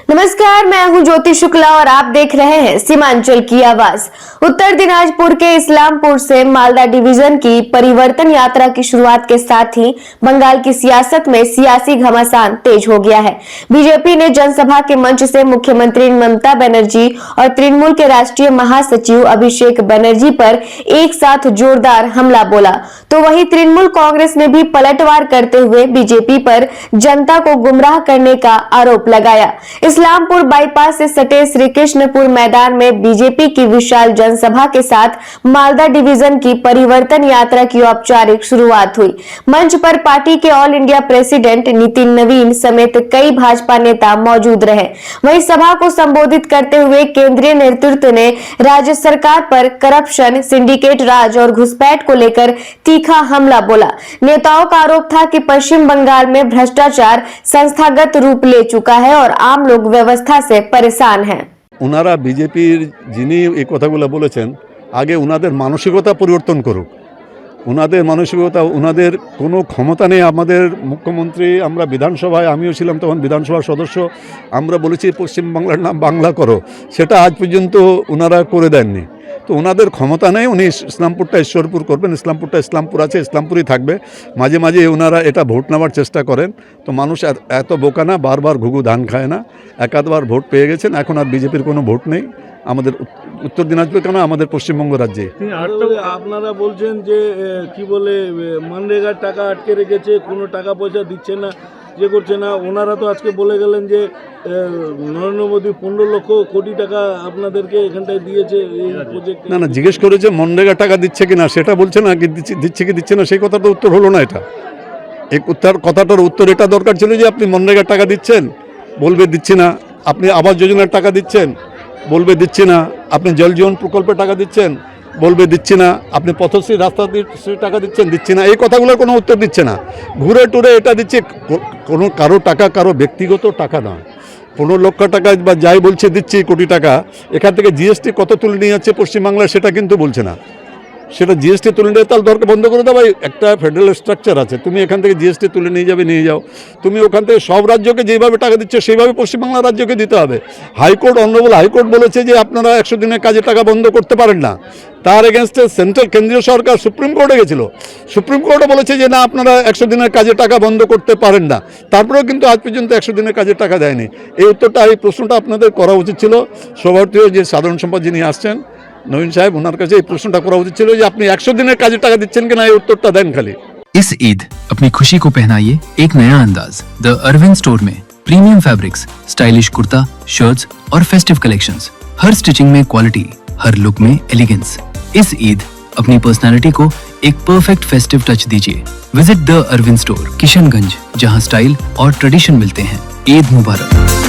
नमस्कार, मैं हूं ज्योति शुक्ला और आप देख रहे हैं सीमांचल की आवाज। उत्तर दिनाजपुर के इस्लामपुर से मालदा डिवीजन की परिवर्तन यात्रा की शुरुआत के साथ ही बंगाल की सियासत में सियासी घमासान तेज हो गया है। बीजेपी ने जनसभा के मंच से मुख्यमंत्री ममता बनर्जी और तृणमूल के राष्ट्रीय महासचिव अभिषेक बनर्जी पर एक साथ जोरदार हमला बोला, तो वहीं तृणमूल कांग्रेस ने भी पलटवार करते हुए बीजेपी पर जनता को गुमराह करने का आरोप लगाया। इस्लामपुर बाईपास से सटे श्री कृष्णपुर मैदान में बीजेपी की विशाल जनसभा के साथ मालदा डिवीजन की परिवर्तन यात्रा की औपचारिक शुरुआत हुई। मंच पर पार्टी के ऑल इंडिया प्रेसिडेंट नितिन नवीन समेत कई भाजपा नेता मौजूद रहे। वहीं सभा को संबोधित करते हुए केंद्रीय नेतृत्व ने राज्य सरकार पर करप्शन, सिंडिकेट राज और घुसपैठ को लेकर तीखा हमला बोला। नेताओं का आरोप था कि पश्चिम बंगाल में भ्रष्टाचार संस्थागत रूप ले चुका है और आम लोग व्यवस्था से परेशान हैं। उनारा बीजेपीर जिनी এই কথাগুলো বলেছেন আগে উনাদের মানসিকতা পরিবর্তন করুক। উনাদের মানসিকতা, উনাদের কোনো ক্ষমতা নেই। আমাদের মুখ্যমন্ত্রী, আমরা বিধানসভায়, আমিও ছিলাম তখন বিধানসভার সদস্য, আমরা বলেছি পশ্চিমবাংলার নাম বাংলা করো, সেটা আজ পর্যন্ত উনারা করে দেননি। তো ওনাদের ক্ষমতা নেই, উনি ইসলামপুরটা ঈশ্বরপুর করবেন, ইসলামপুরটা ইসলামপুর আছে, ইসলামপুরই থাকবে। মাঝে মাঝে ওনারা এটা ভোট নেওয়ার চেষ্টা করেন। তো মানুষ এত বোকা না, বারবার ঘুঘু ধান খায় না। একাধবার ভোট পেয়ে গেছেন, এখন আর বিজেপির কোনো ভোট নেই আমাদের উত্তর দিনাজপুর, কেন আমাদের পশ্চিমবঙ্গ রাজ্যে। আপনারা বলছেন যে কি বলে মনরেগার টাকা আটকে রেখেছে, কোনো টাকা পয়সা দিচ্ছে না, যে করছে না। ওনারা তো আজকে বলে গেলেন যে নরেন্দ্র মোদী 15 লক্ষ কোটি টাকা আপনাদেরকে এখানটায় দিয়েছে এই প্রজেক্ট। না না, জিজ্ঞেস করেছে মনরেগা টাকা দিচ্ছে কিনা, সেটা বলছে না, দিচ্ছে কি দিচ্ছে না সেই কথাটা উত্তর হলো না। এটা এই কথাটার উত্তর এটা দরকার ছিল যে আপনি মনরেগা টাকা দিচ্ছেন, বলবে দিচ্ছি না। আপনি আবাস যোজনার টাকা দিচ্ছেন, বলবে দিচ্ছি না। আপনি জল জীবন প্রকল্পে টাকা দিচ্ছেন, বলবে দিচ্ছি না। আপনি পথশ্রী রাস্তা টাকা দিচ্ছেন, দিচ্ছি না। এই কথাগুলোর কোনো উত্তর দিচ্ছে না। ঘুরে টুরে এটা দিচ্ছে, কোনো কারো টাকা, কারো ব্যক্তিগত টাকা নয়। 15 লক্ষ টাকা বা যাই বলছে দিচ্ছি কোটি টাকা, এখান থেকে জিএসটি কত তুলে নিয়ে যাচ্ছে পশ্চিমবাংলায় সেটা কিন্তু বলছে না। সেটা জিএসটি তুলে নিয়ে তাহলে দরকার বন্ধ করে দাও ভাই। একটা ফেডারেল স্ট্রাকচার আছে, তুমি এখান থেকে জিএসটি তুলে নিয়ে যাবে, নিয়ে যাও। তুমি ওখান থেকে সব রাজ্যকে যেভাবে টাকা দিচ্ছ সেইভাবে পশ্চিমবাংলা রাজ্যকে দিতে হবে। হাইকোর্ট, অনারেবল হাইকোর্ট বলেছে যে আপনারা 100 দিনের কাজে টাকা বন্ধ করতে পারেন না। তার এগেনস্টে সেন্ট্রাল কেন্দ্রীয় সরকার সুপ্রিম কোর্টে গেছিল, সুপ্রিম কোর্টে বলেছে যে না, আপনারা 100 দিনের কাজে টাকা বন্ধ করতে পারেন না। তারপরেও কিন্তু আজ পর্যন্ত 100 দিনের কাজে টাকা দেয়নি। এই উত্তরটা, এই প্রশ্নটা আপনাদের করা উচিত ছিল। সৌভারতীয় যে সাধারণ সম্পাদক যিনি আসছেন নवीन साहेब, ওনার কাছে এই প্রশ্নটা করা উচিত ছিল যে আপনি 100 দিনের কাজে টাকা দিচ্ছেন কিনা, এই উত্তরটা দেন খালি। इस ईद अपनी खुशी को पहनाइए एक नया अंदाज द अरविंद स्टोर में। Premium fabrics, stylish kurta, shirts और फेस्टिव कलेक्शंस। हर स्टिचिंग में क्वालिटी, हर लुक में एलिगेंस। इस ईद अपनी पर्सनालिटी को एक परफेक्ट फेस्टिव टच दीजिए। Visit the Arvind store, Kishanganj, जहां स्टाइल और ट्रेडिशन मिलते हैं। ईद मुबारक।